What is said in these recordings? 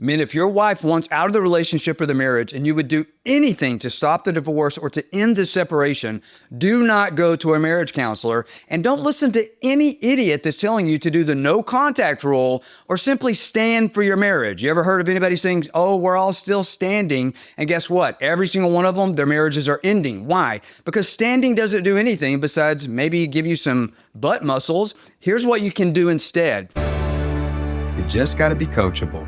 Men, if your wife wants out of the relationship or the marriage and you would do anything to stop the divorce or to end the separation, do not go to a marriage counselor and don't listen to any idiot that's telling you to do the no contact rule or simply stand for your marriage. You ever heard of anybody saying, oh, we're all still standing? And guess what? Every single one of them, their marriages are ending. Why? Because standing doesn't do anything besides maybe give you some butt muscles. Here's what you can do instead. You just got to be coachable.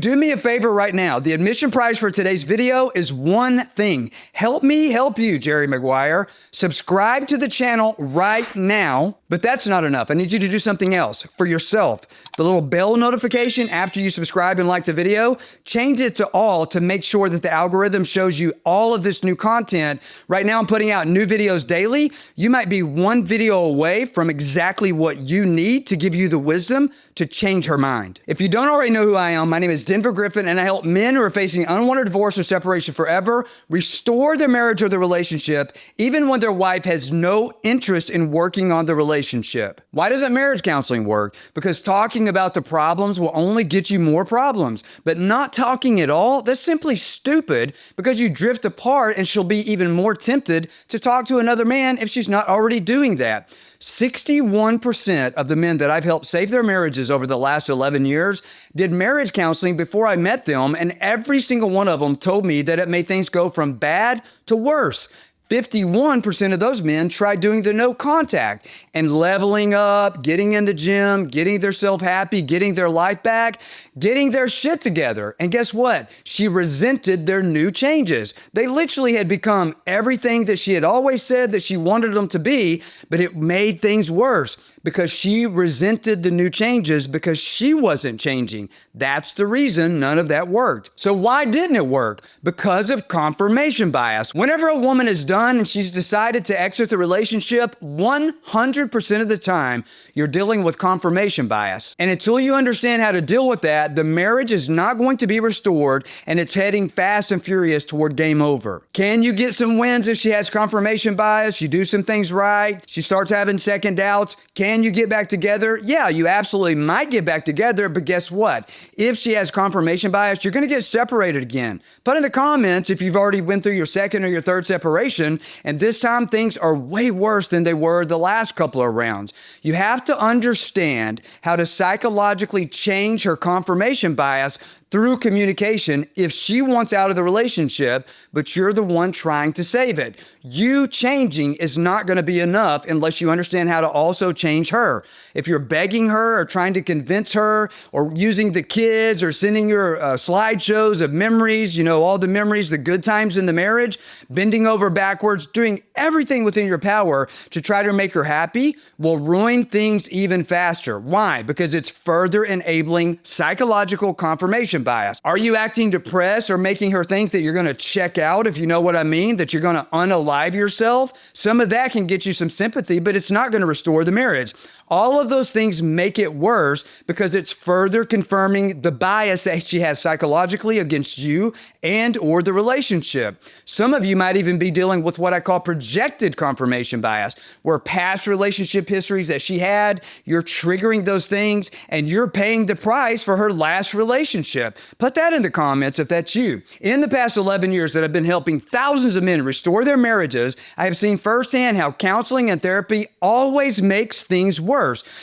Do me a favor right now. The admission prize for today's video is one thing. Help me help you, Jerry Maguire. Subscribe to the channel right now, but that's not enough. I need you to do something else for yourself. The little bell notification after you subscribe and like the video, change it to all to make sure that the algorithm shows you all of this new content. Right now, I'm putting out new videos daily. You might be one video away from exactly what you need to give you the wisdom to change her mind. If you don't already know who I am, my name is Griffin, and I help men who are facing unwanted divorce or separation forever restore their marriage or their relationship, even when their wife has no interest in working on the relationship. Why doesn't marriage counseling work? Because talking about the problems will only get you more problems, but not talking at all, that's simply stupid because you drift apart and she'll be even more tempted to talk to another man if she's not already doing that. 61% of the men that I've helped save their marriages over the last 11 years did marriage counseling before I met them, and every single one of them told me that it made things go from bad to worse. 51% of those men tried doing the no contact and leveling up, getting in the gym, getting themselves happy, getting their life back, getting their shit together. And guess what? She resented their new changes. They literally had become everything that she had always said that she wanted them to be, but it made things worse because she resented the new changes because she wasn't changing. That's the reason none of that worked. So why didn't it work? Because of confirmation bias. Whenever a woman is done and she's decided to exit the relationship, 100% of the time, you're dealing with confirmation bias. And until you understand how to deal with that, the marriage is not going to be restored and it's heading fast and furious toward game over. Can you get some wins if she has confirmation bias? You do some things right. She starts having second doubts. Can you get back together? Yeah, you absolutely might get back together, but guess what? If she has confirmation bias, you're going to get separated again. Put in the comments if you've already went through your second or your third separation, and this time things are way worse than they were the last couple of rounds. You have to understand how to psychologically change her confirmation bias through communication if she wants out of the relationship, but you're the one trying to save it. You changing is not going to be enough unless you understand how to also change her. If you're begging her or trying to convince her or using the kids or sending her slideshows of memories, all the memories, the good times in the marriage, bending over backwards, doing everything within your power to try to make her happy will ruin things even faster. Why? Because it's further enabling psychological confirmation bias. Are you acting depressed or making her think that you're going to check out, if you know what I mean, that you're going to unalive yourself? Some of that can get you some sympathy, but it's not going to restore the marriage. All of those things make it worse because it's further confirming the bias that she has psychologically against you and or the relationship. Some of you might even be dealing with what I call projected confirmation bias, where past relationship histories that she had, you're triggering those things and you're paying the price for her last relationship. Put that in the comments if that's you. In the past 11 years that I've been helping thousands of men restore their marriages, I have seen firsthand how counseling and therapy always makes things worse.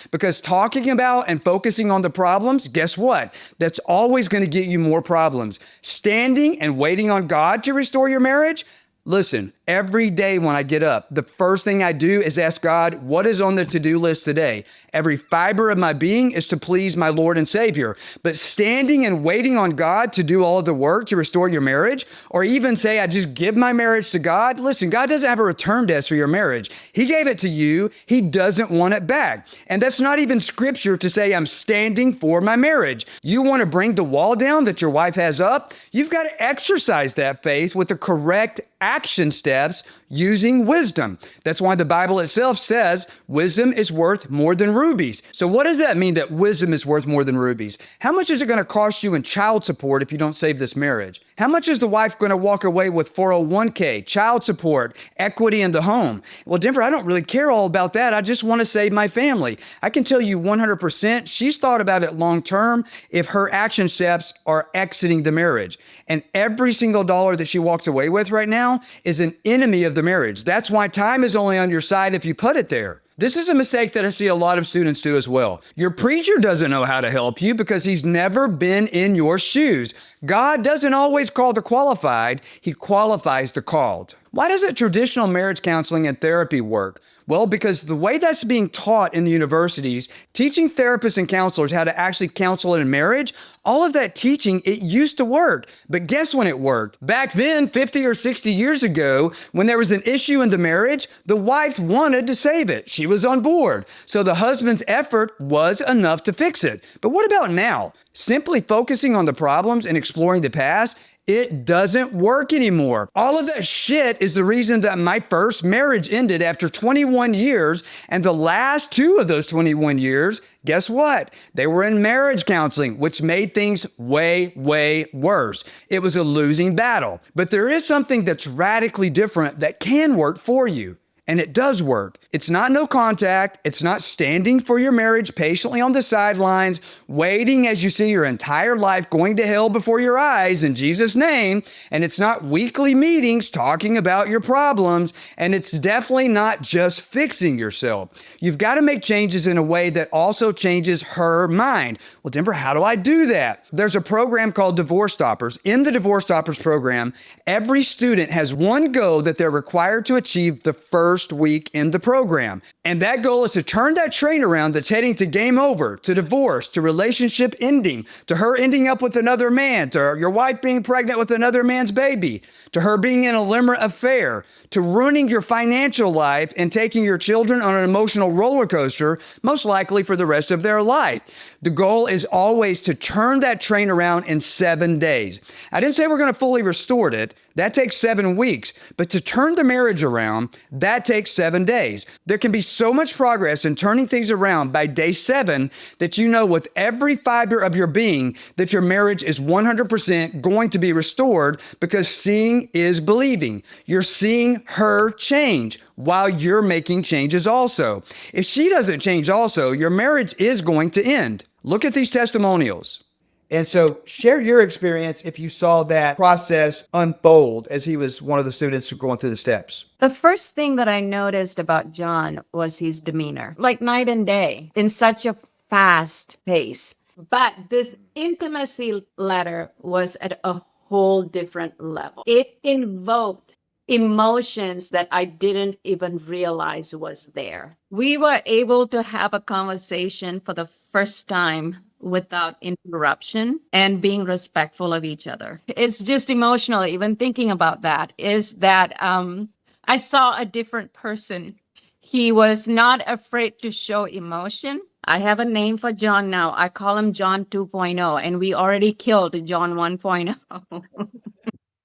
Because talking about and focusing on the problems, guess what? That's always going to get you more problems. Standing and waiting on God to restore your marriage? Listen, every day when I get up, the first thing I do is ask God, what is on the to-do list today? Every fiber of my being is to please my Lord and Savior. But standing and waiting on God to do all of the work to restore your marriage, or even say, I just give my marriage to God. Listen, God doesn't have a return desk for your marriage. He gave it to you. He doesn't want it back. And that's not even scripture to say I'm standing for my marriage. You want to bring the wall down that your wife has up? You've got to exercise that faith with the correct action steps using wisdom. That's why the Bible itself says wisdom is worth more than rubies. So what does that mean that wisdom is worth more than rubies? How much is it going to cost you in child support if you don't save this marriage? How much is the wife going to walk away with 401k, child support, equity in the home? Well, Denver, I don't really care all about that. I just want to save my family. I can tell you 100% she's thought about it long term if her action steps are exiting the marriage. And every single dollar that she walks away with right now is an enemy of the marriage. That's why time is only on your side if you put it there. This is a mistake that I see a lot of students do as well. Your preacher doesn't know how to help you because he's never been in your shoes. God doesn't always call the qualified, he qualifies the called. Why doesn't traditional marriage counseling and therapy work? Well, because the way that's being taught in the universities, teaching therapists and counselors how to actually counsel in marriage, all of that teaching, it used to work. But guess when it worked? Back then, 50 or 60 years ago, when there was an issue in the marriage, the wife wanted to save it. She was on board. So the husband's effort was enough to fix it. But what about now? Simply focusing on the problems and exploring the past, it doesn't work anymore. All of that shit is the reason that my first marriage ended after 21 years, and the last 2 of those 21 years, guess what? They were in marriage counseling, which made things way, way worse. It was a losing battle. But there is something that's radically different that can work for you. And it does work. It's not no contact. It's not standing for your marriage patiently on the sidelines, waiting as you see your entire life going to hell before your eyes in Jesus' name. And it's not weekly meetings talking about your problems. And it's definitely not just fixing yourself. You've got to make changes in a way that also changes her mind. Well, Denver, how do I do that? There's a program called DivorceStoppers. In the DivorceStoppers program, every student has one goal that they're required to achieve the first week in the program. And that goal is to turn that train around that's heading to game over, to divorce, to relationship ending, to her ending up with another man, to your wife being pregnant with another man's baby, to her being in a limerent affair, to ruining your financial life and taking your children on an emotional roller coaster, most likely for the rest of their life. The goal is always to turn that train around in 7 days. I didn't say we're going to fully restore it. That takes 7 weeks. But to turn the marriage around, that takes 7 days. There can be so much progress in turning things around by day 7 that you know with every fiber of your being that your marriage is 100% going to be restored, because seeing is believing. You're seeing her change while you're making changes also. If she doesn't change also, your marriage is going to end. Look at these testimonials. And so share your experience if you saw that process unfold as he was one of the students who going through the steps. The first thing that I noticed about John was his demeanor, like night and day, in such a fast pace. But this intimacy letter was at a whole different level. It invoked emotions that I didn't even realize was there. We were able to have a conversation for the first time without interruption and being respectful of each other. It's just emotional. Even thinking about that is that I saw a different person. He was not afraid to show emotion. I have a name for John now. I call him John 2.0, and we already killed John 1.0.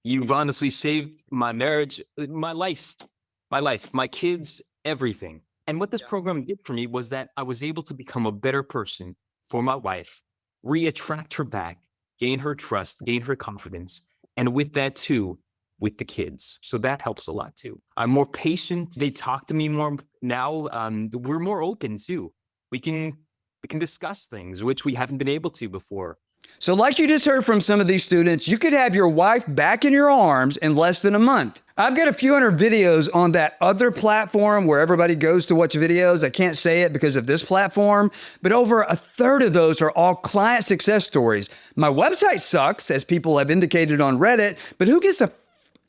You've honestly saved my marriage, my life, my kids, everything. And what this program did for me was that I was able to become a better person for my wife, re-attract her back, gain her trust, gain her confidence. And with that too, with the kids. So that helps a lot too. I'm more patient. They talk to me more now. We're more open too. We can discuss things which we haven't been able to before. So like you just heard from some of these students, you could have your wife back in your arms in less than a month. I've got a few hundred videos on that other platform where everybody goes to watch videos. I can't say it because of this platform, but over a third of those are all client success stories. My website sucks, as people have indicated on Reddit, but who gives a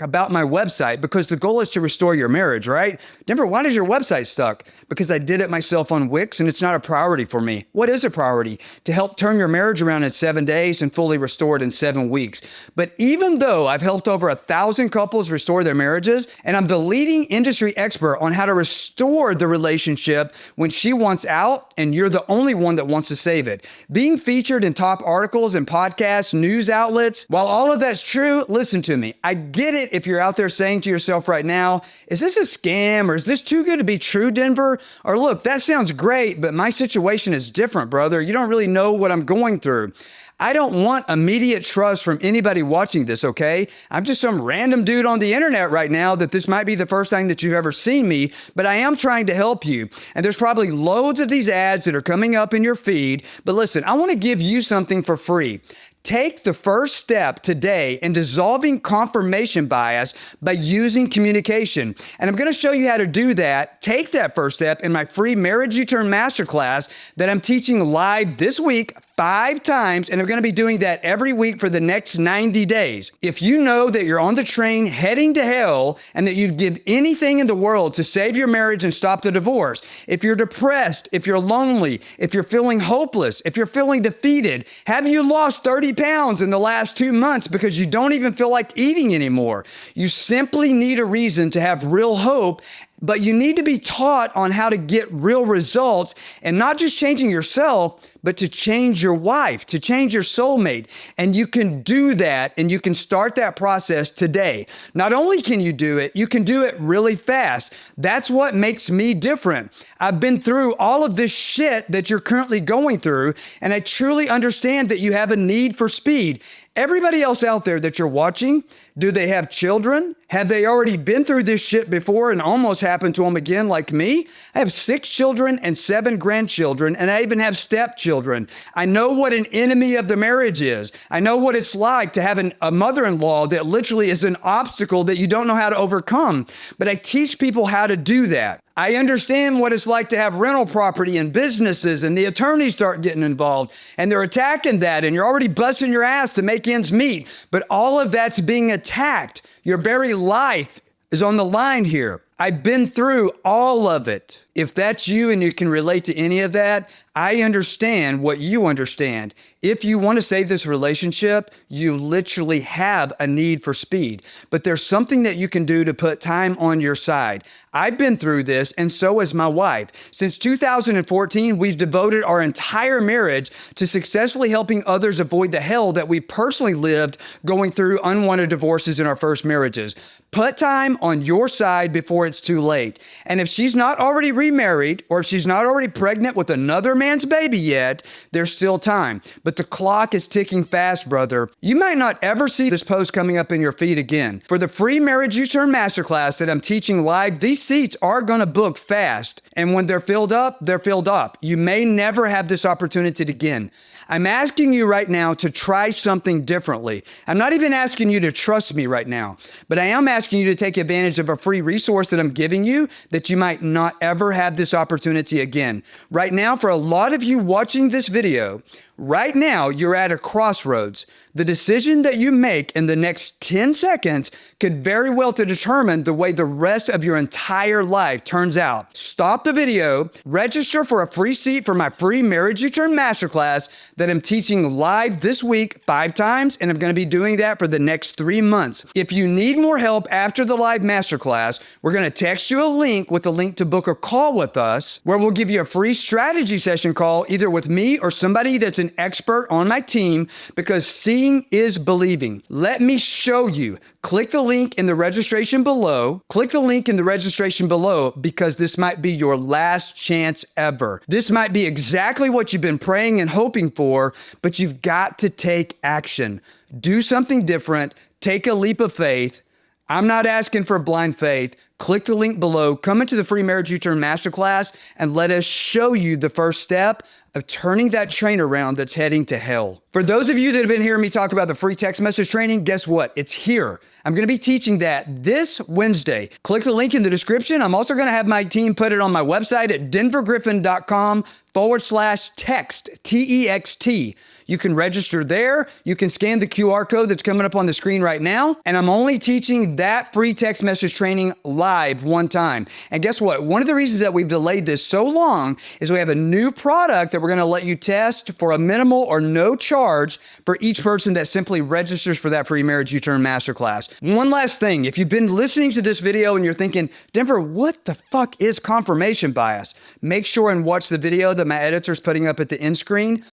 about my website? Because the goal is to restore your marriage, right? Denver, why does your website suck? Because I did it myself on Wix and it's not a priority for me. What is a priority? To help turn your marriage around in 7 days and fully restore it in 7 weeks. But even though I've helped over 1,000 couples restore their marriages, and I'm the leading industry expert on how to restore the relationship when she wants out and you're the only one that wants to save it. Being featured in top articles and podcasts, news outlets, while all of that's true, listen to me. I get it if you're out there saying to yourself right now, is this a scam or is this too good to be true, Denver? Or look, that sounds great, but my situation is different, brother. You don't really know what I'm going through. I don't want immediate trust from anybody watching this, okay? I'm just some random dude on the internet right now that this might be the first time that you've ever seen me, but I am trying to help you. And there's probably loads of these ads that are coming up in your feed. But listen, I want to give you something for free. Take the first step today in dissolving confirmation bias by using communication. And I'm going to show you how to do that. Take that first step in my free Marriage U-Turn Masterclass that I'm teaching live this week 5 times, and I'm going to be doing that every week for the next 90 days. If you know that you're on the train heading to hell and that you'd give anything in the world to save your marriage and stop the divorce, if you're depressed, if you're lonely, if you're feeling hopeless, if you're feeling defeated, have you lost 30 pounds in the last 2 months because you don't even feel like eating anymore? You simply need a reason to have real hope. But you need to be taught on how to get real results and not just changing yourself, but to change your wife, to change your soulmate. And you can do that, and you can start that process today. Not only can you do it, you can do it really fast. That's what makes me different. I've been through all of this shit that you're currently going through, and I truly understand that you have a need for speed. Everybody else out there that you're watching, do they have children? Have they already been through this shit before and almost happened to them again like me? I have 6 children and 7 grandchildren, and I even have stepchildren. I know what an enemy of the marriage is. I know what it's like to have a mother-in-law that literally is an obstacle that you don't know how to overcome. But I teach people how to do that. I understand what it's like to have rental property and businesses, and the attorneys start getting involved and they're attacking that, and you're already busting your ass to make ends meet. But all of that's being attacked. Your very life is on the line here. I've been through all of it. If that's you and you can relate to any of that, I understand what you understand. If you want to save this relationship, you literally have a need for speed. But there's something that you can do to put time on your side. I've been through this, and so has my wife. Since 2014, we've devoted our entire marriage to successfully helping others avoid the hell that we personally lived going through unwanted divorces in our first marriages. Put time on your side before it's too late. And if she's not already remarried, or if she's not already pregnant with another man's baby yet, there's still time. But the clock is ticking fast, brother. You might not ever see this post coming up in your feed again. For the free Marriage U-Turn Masterclass that I'm teaching live, these seats are going to book fast. And when they're filled up, they're filled up. You may never have this opportunity again. I'm asking you right now to try something differently. I'm not even asking you to trust me right now, but I am asking you to take advantage of a free resource that I'm giving you that you might not ever have this opportunity again. Right now, for a lot of you watching this video, right now, you're at a crossroads. The decision that you make in the next 10 seconds could very well determine the way the rest of your entire life turns out. Stop the video, register for a free seat for my free Marriage U-Turn Masterclass that I'm teaching live this week 5 times, and I'm going to be doing that for the next 3 months. If you need more help after the live masterclass, we're going to text you a link with a link to book a call with us, where we'll give you a free strategy session call either with me or somebody that's an expert on my team, because seeing is believing. Let me show you. Click the link in the registration below. Click the link in the registration below, because this might be your last chance ever. This might be exactly what you've been praying and hoping for, but you've got to take action. Do something different. Take a leap of faith. I'm not asking for blind faith. Click the link below, come into the free Marriage U-Turn Masterclass, and let us show you the first step of turning that train around that's heading to hell. For those of you that have been hearing me talk about the free text message training, guess what? It's here. I'm going to be teaching that this Wednesday. Click the link in the description. I'm also going to have my team put it on my website at denvergriffin.com/text, TEXT. You can register there. You can scan the QR code that's coming up on the screen right now. And I'm only teaching that free text message training live one time. And guess what? One of the reasons that we've delayed this so long is we have a new product that we're going to let you test for a minimal or no charge for each person that simply registers for that free Marriage U-Turn Masterclass. One last thing. If you've been listening to this video and you're thinking, Denver, what the fuck is confirmation bias? Make sure and watch the video that my editor's putting up at the end screen.